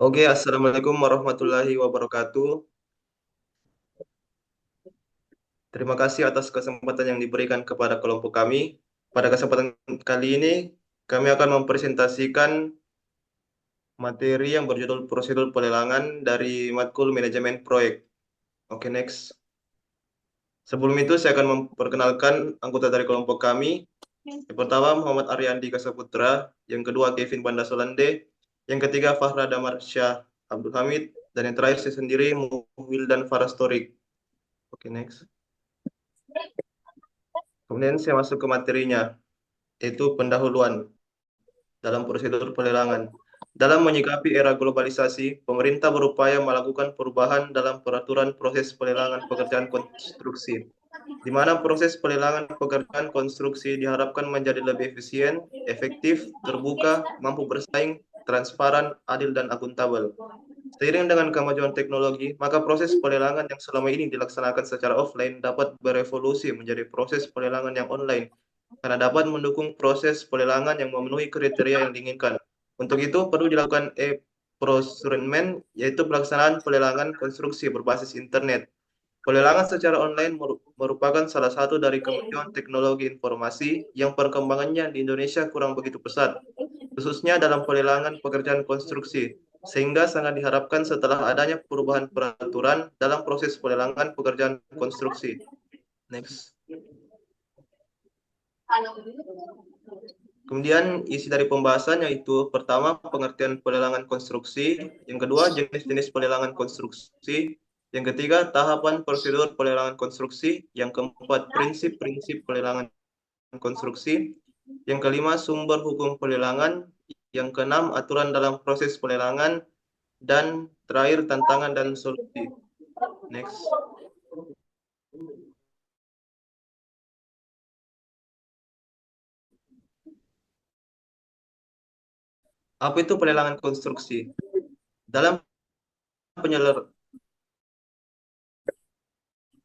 Oke, Assalamualaikum warahmatullahi wabarakatuh. Terima kasih atas kesempatan yang diberikan kepada kelompok kami. Pada kesempatan kali ini, kami akan mempresentasikan materi yang berjudul Prosedur Pelelangan dari matkul Manajemen Proyek. Oke, next. Sebelum itu, saya akan memperkenalkan anggota dari kelompok kami. Yang pertama, Muhammad Aryandi Kasaputra. Yang kedua, Kevin Bandasolande. Yang ketiga, Fahra Damar Syah Abdul Hamid. Dan yang terakhir, saya sendiri, Muhwil dan Farastorik. Oke, next. Kemudian saya masuk ke materinya, yaitu pendahuluan dalam prosedur pelelangan. Dalam menyikapi era globalisasi, pemerintah berupaya melakukan perubahan dalam peraturan proses pelelangan pekerjaan konstruksi, di mana proses pelelangan pekerjaan konstruksi diharapkan menjadi lebih efisien, efektif, terbuka, mampu bersaing, transparan, adil, dan akuntabel. Seiring dengan kemajuan teknologi, maka proses pelelangan yang selama ini dilaksanakan secara offline dapat berevolusi menjadi proses pelelangan yang online karena dapat mendukung proses pelelangan yang memenuhi kriteria yang diinginkan. Untuk itu perlu dilakukan e-procurement, yaitu pelaksanaan pelelangan konstruksi berbasis internet. Pelelangan secara online merupakan salah satu dari kemajuan teknologi informasi yang perkembangannya di Indonesia kurang begitu pesat, khususnya dalam pelelangan pekerjaan konstruksi, sehingga sangat diharapkan setelah adanya perubahan peraturan dalam proses pelelangan pekerjaan konstruksi. Next. Kemudian isi dari pembahasan yaitu pertama pengertian pelelangan konstruksi, yang kedua jenis-jenis pelelangan konstruksi, yang ketiga tahapan prosedur pelelangan konstruksi, yang keempat prinsip-prinsip pelelangan konstruksi, yang kelima sumber hukum pelelangan, yang keenam aturan dalam proses pelelangan, dan terakhir tantangan dan solusi. Next. Apa itu pelelangan konstruksi? Dalam penyeler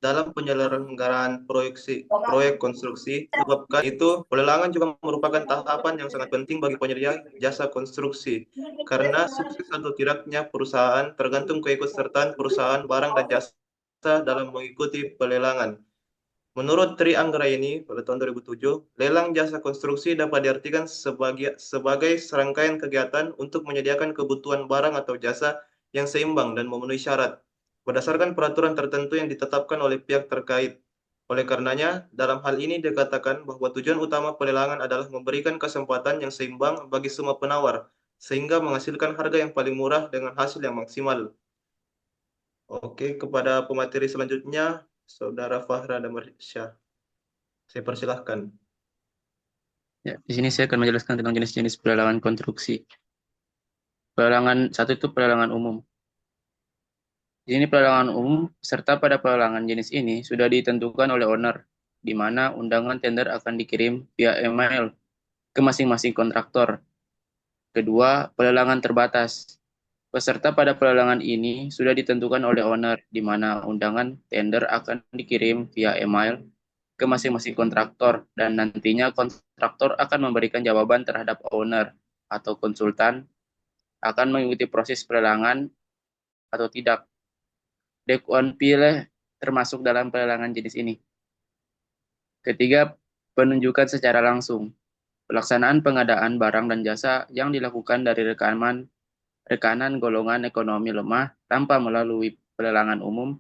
dalam penyelenggaraan proyek konstruksi, sebabkan itu pelelangan juga merupakan tahapan yang sangat penting bagi penyedia jasa konstruksi. Karena sukses atau tidaknya perusahaan tergantung keikutsertaan perusahaan barang dan jasa dalam mengikuti pelelangan. Menurut Tri Anggraini pada tahun 2007, lelang jasa konstruksi dapat diartikan sebagai serangkaian kegiatan untuk menyediakan kebutuhan barang atau jasa yang seimbang dan memenuhi syarat, berdasarkan peraturan tertentu yang ditetapkan oleh pihak terkait. Oleh karenanya, dalam hal ini dikatakan bahwa tujuan utama pelelangan adalah memberikan kesempatan yang seimbang bagi semua penawar, sehingga menghasilkan harga yang paling murah dengan hasil yang maksimal. Oke, kepada pemateri selanjutnya, Saudara Fahra Damarsyah. Saya persilahkan. Ya, di sini saya akan menjelaskan tentang jenis-jenis pelelangan konstruksi. Pelelangan satu itu pelelangan umum. Di sini pelelangan umum, serta pada pelelangan jenis ini sudah ditentukan oleh owner, di mana undangan tender akan dikirim via email ke masing-masing kontraktor. Kedua, pelelangan terbatas. Peserta pada pelelangan ini sudah ditentukan oleh owner, di mana undangan tender akan dikirim via email ke masing-masing kontraktor, dan nantinya kontraktor akan memberikan jawaban terhadap owner atau konsultan akan mengikuti proses pelelangan atau tidak. Dakwaan pilih termasuk dalam pelelangan jenis ini. Ketiga, penunjukan secara langsung. Pelaksanaan pengadaan barang dan jasa yang dilakukan dari rekanan golongan ekonomi lemah tanpa melalui pelelangan umum,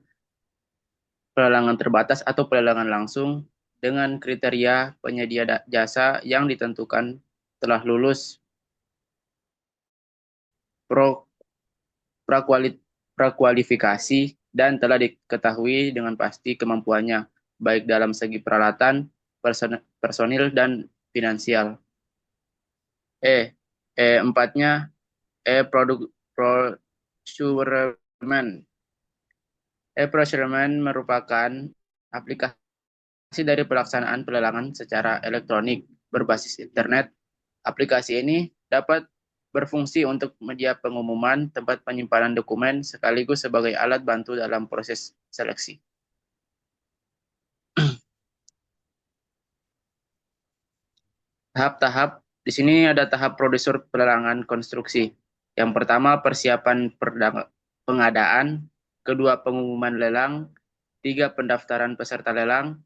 pelelangan terbatas atau pelelangan langsung dengan kriteria penyedia jasa yang ditentukan telah lulus pro prakualifikasi dan telah diketahui dengan pasti kemampuannya, baik dalam segi peralatan, personil, dan finansial. E. Empatnya, procurement. Procurement merupakan aplikasi dari pelaksanaan pelelangan secara elektronik berbasis internet. Aplikasi ini dapat berfungsi untuk media pengumuman, tempat penyimpanan dokumen, sekaligus sebagai alat bantu dalam proses seleksi. Tahap-tahap, di sini ada tahap produser pelelangan konstruksi. Yang pertama, persiapan pengadaan, kedua, pengumuman lelang, tiga, pendaftaran peserta lelang,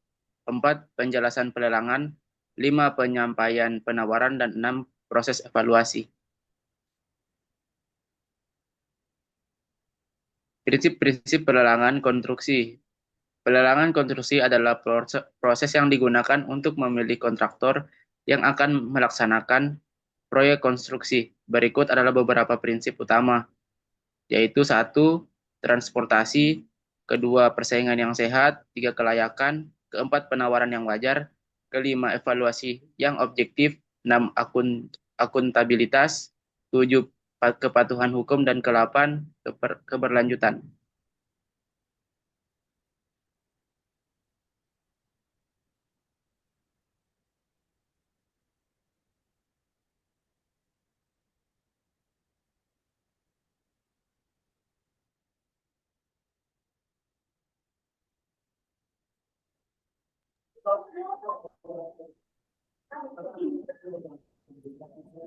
empat, penjelasan pelelangan, lima, penyampaian penawaran, dan enam, proses evaluasi. Prinsip-prinsip pelelangan konstruksi. Pelelangan konstruksi adalah proses yang digunakan untuk memilih kontraktor yang akan melaksanakan proyek konstruksi. Berikut adalah beberapa prinsip utama, yaitu satu, transportasi, kedua, persaingan yang sehat, tiga, kelayakan, keempat, penawaran yang wajar, kelima, evaluasi yang objektif, enam, akuntabilitas, tujuh, kepatuhan hukum, dan ke-8, keberlanjutan.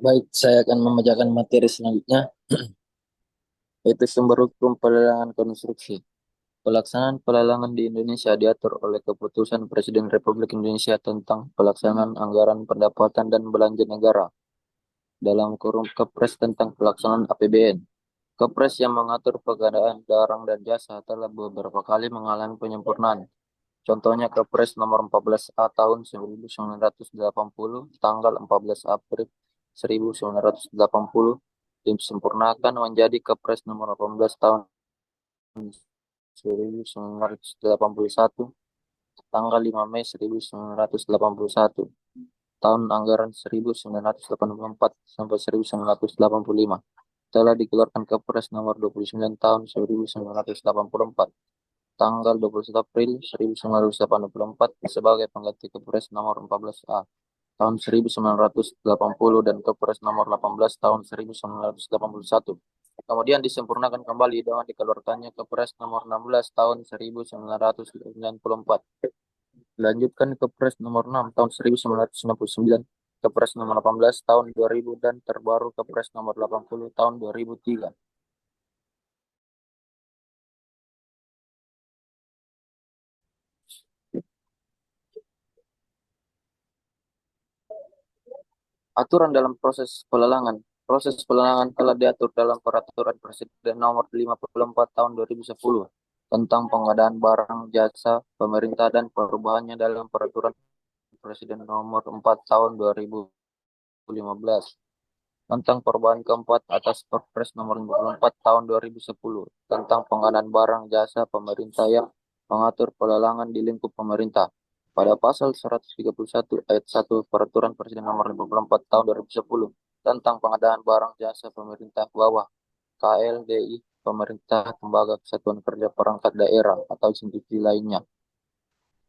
Baik, saya akan membacakan materi selanjutnya, yaitu sumber hukum pelelangan konstruksi. Pelaksanaan pelelangan di Indonesia diatur oleh Keputusan Presiden Republik Indonesia tentang pelaksanaan anggaran pendapatan dan belanja negara dalam kurung Kepres tentang pelaksanaan APBN. Kepres yang mengatur pengadaan barang dan jasa telah beberapa kali mengalami penyempurnaan. Contohnya Kepres nomor 14A tahun 1980 tanggal 14 April 1980 disempurnakan menjadi Kepres nomor 18 tahun 1981 tanggal 5 Mei 1981 tahun anggaran 1984 sampai 1985 telah dikeluarkan Kepres nomor 29 tahun 1984 tanggal 21 April 1984 sebagai pengganti Kepres nomor 14A tahun 1980 dan Kepres nomor 18 tahun 1981. Kemudian disempurnakan kembali dengan dikeluarkannya Kepres nomor 16 tahun 1994. Dilanjutkan Kepres nomor 6 tahun 1999, Kepres nomor 18 tahun 2000 dan terbaru Kepres nomor 80 tahun 2003. Aturan dalam proses pelelangan. Proses pelelangan telah diatur dalam Peraturan Presiden Nomor 54 Tahun 2010 tentang pengadaan barang jasa pemerintah dan perubahannya dalam Peraturan Presiden Nomor 4 Tahun 2015 tentang perubahan keempat atas Perpres Nomor 54 Tahun 2010 tentang pengadaan barang jasa pemerintah yang mengatur pelelangan di lingkup pemerintah. Pada pasal 131 ayat 1 Peraturan Presiden Nomor 54 Tahun 2010 tentang pengadaan barang jasa pemerintah bawah KLDI pemerintah lembaga kesatuan kerja perangkat daerah atau institusi lainnya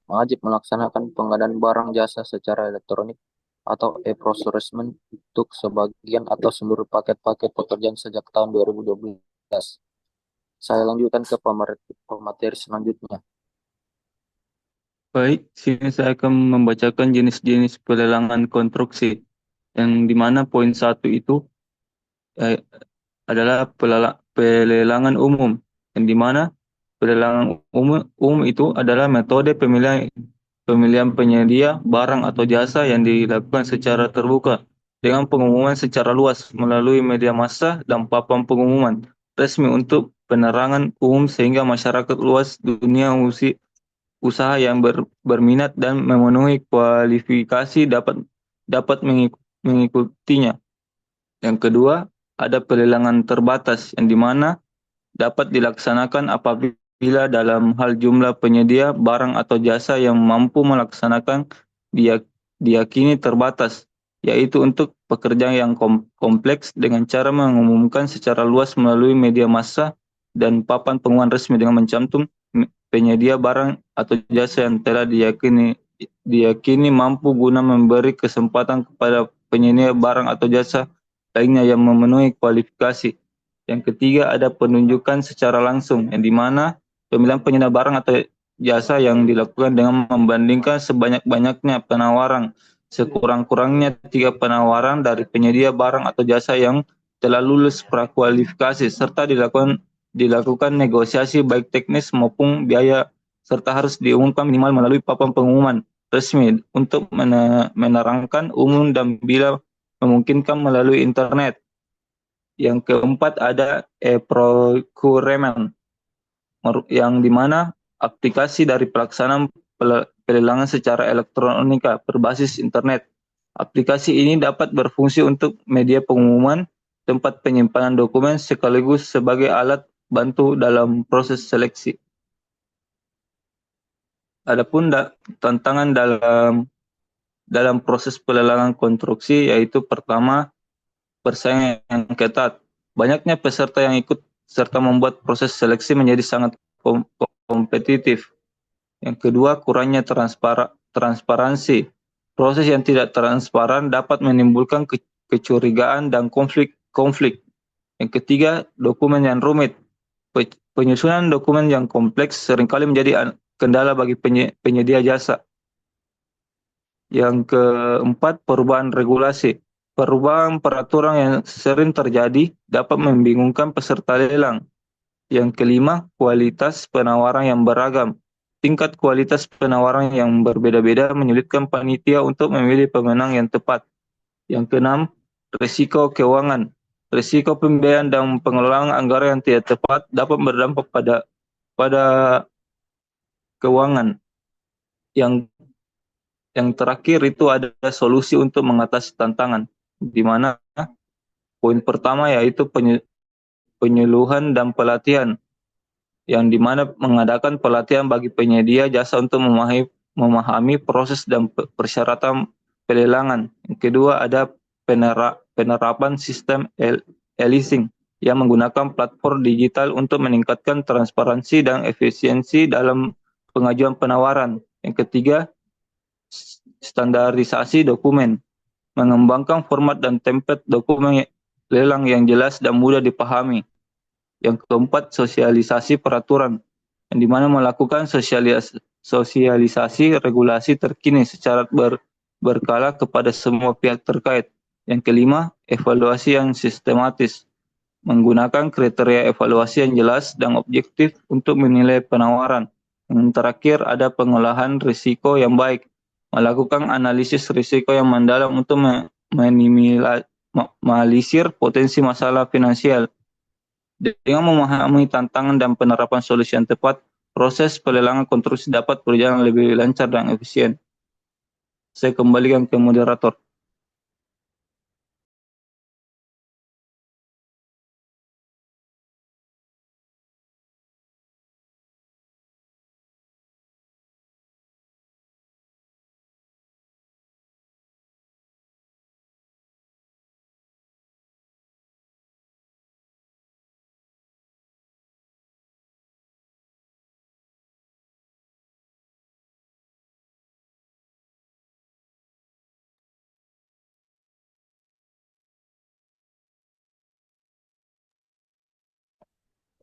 wajib melaksanakan pengadaan barang jasa secara elektronik atau e-procurement untuk sebagian atau seluruh paket-paket pekerjaan sejak tahun 2012. Saya lanjutkan ke pemateri selanjutnya. Baik, sini saya akan membacakan jenis-jenis pelelangan konstruksi, yang dimana poin 1 itu adalah pelelangan umum, yang dimana pelelangan umum itu adalah metode pemilihan penyedia barang atau jasa yang dilakukan secara terbuka dengan pengumuman secara luas melalui media massa dan papan pengumuman resmi untuk penerangan umum sehingga masyarakat luas dunia usaha yang berminat dan memenuhi kualifikasi dapat mengikutinya. Yang kedua, ada pelelangan terbatas yang dimana dapat dilaksanakan apabila dalam hal jumlah penyedia barang atau jasa yang mampu melaksanakan diyakini terbatas, yaitu untuk pekerjaan yang kompleks dengan cara mengumumkan secara luas melalui media massa dan papan pengumuman resmi dengan mencantum penyedia barang atau jasa yang telah diyakini mampu guna memberi kesempatan kepada penyedia barang atau jasa lainnya yang memenuhi kualifikasi. Yang ketiga ada penunjukan secara langsung, yang dimana pemilihan penyedia barang atau jasa yang dilakukan dengan membandingkan sebanyak-banyaknya penawaran, sekurang-kurangnya 3 penawaran dari penyedia barang atau jasa yang telah lulus prakualifikasi serta dilakukan negosiasi baik teknis maupun biaya serta harus diumumkan minimal melalui papan pengumuman resmi untuk menerangkan umum dan bila memungkinkan melalui internet. Yang keempat ada e-procurement yang dimana aplikasi dari pelaksanaan pelelangan secara elektronika berbasis internet. Aplikasi ini dapat berfungsi untuk media pengumuman, tempat penyimpanan dokumen sekaligus sebagai alat bantu dalam proses seleksi. Adapun tantangan dalam proses pelelangan konstruksi yaitu pertama, persaingan yang ketat. Banyaknya peserta yang ikut serta membuat proses seleksi menjadi sangat kompetitif. Yang kedua, kurangnya transparansi. Proses yang tidak transparan dapat menimbulkan kecurigaan dan konflik. Yang ketiga, dokumen yang rumit. Penyusunan dokumen yang kompleks seringkali menjadi kendala bagi penyedia jasa. Yang keempat, perubahan regulasi. Perubahan peraturan yang sering terjadi dapat membingungkan peserta lelang. Yang kelima, kualitas penawaran yang beragam. Tingkat kualitas penawaran yang berbeda-beda menyulitkan panitia untuk memilih pemenang yang tepat. Yang keenam, risiko keuangan. Risiko pembiayaan dan pengelolaan anggaran yang tidak tepat dapat berdampak pada keuangan. Yang terakhir itu ada solusi untuk mengatasi tantangan, di mana poin pertama yaitu penyuluhan dan pelatihan, yang dimana mengadakan pelatihan bagi penyedia jasa untuk memahami proses dan persyaratan pelelangan. Yang kedua ada penerapan sistem e-leasing yang menggunakan platform digital untuk meningkatkan transparansi dan efisiensi dalam pengajuan penawaran. Yang ketiga, standarisasi dokumen, mengembangkan format dan template dokumen lelang yang jelas dan mudah dipahami. Yang keempat, sosialisasi peraturan, yang dimana melakukan sosialisasi regulasi terkini secara berkala kepada semua pihak terkait. Yang kelima, evaluasi yang sistematis, menggunakan kriteria evaluasi yang jelas dan objektif untuk menilai penawaran. Yang terakhir, ada pengolahan risiko yang baik, melakukan analisis risiko yang mendalam untuk meminimalisir potensi masalah finansial. Dengan memahami tantangan dan penerapan solusi yang tepat, proses pelelangan konstruksi dapat berjalan lebih lancar dan efisien. Saya kembalikan ke moderator.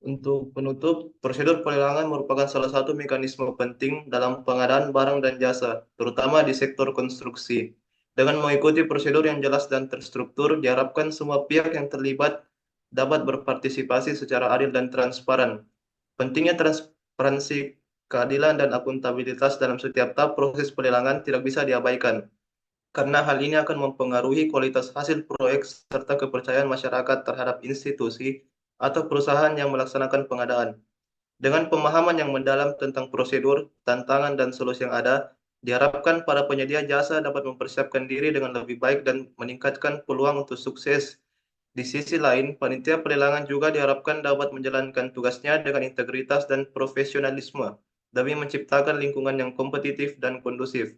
Untuk penutup, prosedur pelelangan merupakan salah satu mekanisme penting dalam pengadaan barang dan jasa, terutama di sektor konstruksi. Dengan mengikuti prosedur yang jelas dan terstruktur, diharapkan semua pihak yang terlibat dapat berpartisipasi secara adil dan transparan. Pentingnya transparansi, keadilan, dan akuntabilitas dalam setiap tahap proses pelelangan tidak bisa diabaikan, karena hal ini akan mempengaruhi kualitas hasil proyek serta kepercayaan masyarakat terhadap institusi atau perusahaan yang melaksanakan pengadaan. Dengan pemahaman yang mendalam tentang prosedur, tantangan, dan solusi yang ada, diharapkan para penyedia jasa dapat mempersiapkan diri dengan lebih baik dan meningkatkan peluang untuk sukses. Di sisi lain, panitia pelelangan juga diharapkan dapat menjalankan tugasnya dengan integritas dan profesionalisme demi menciptakan lingkungan yang kompetitif dan kondusif.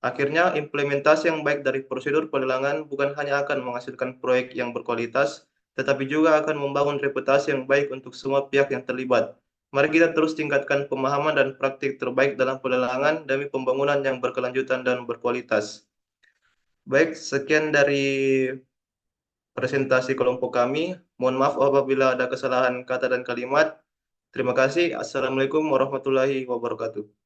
Akhirnya, implementasi yang baik dari prosedur pelelangan bukan hanya akan menghasilkan proyek yang berkualitas, tetapi juga akan membangun reputasi yang baik untuk semua pihak yang terlibat. Mari kita terus tingkatkan pemahaman dan praktik terbaik dalam pelelangan demi pembangunan yang berkelanjutan dan berkualitas. Baik, sekian dari presentasi kelompok kami. Mohon maaf apabila ada kesalahan kata dan kalimat. Terima kasih. Assalamualaikum warahmatullahi wabarakatuh.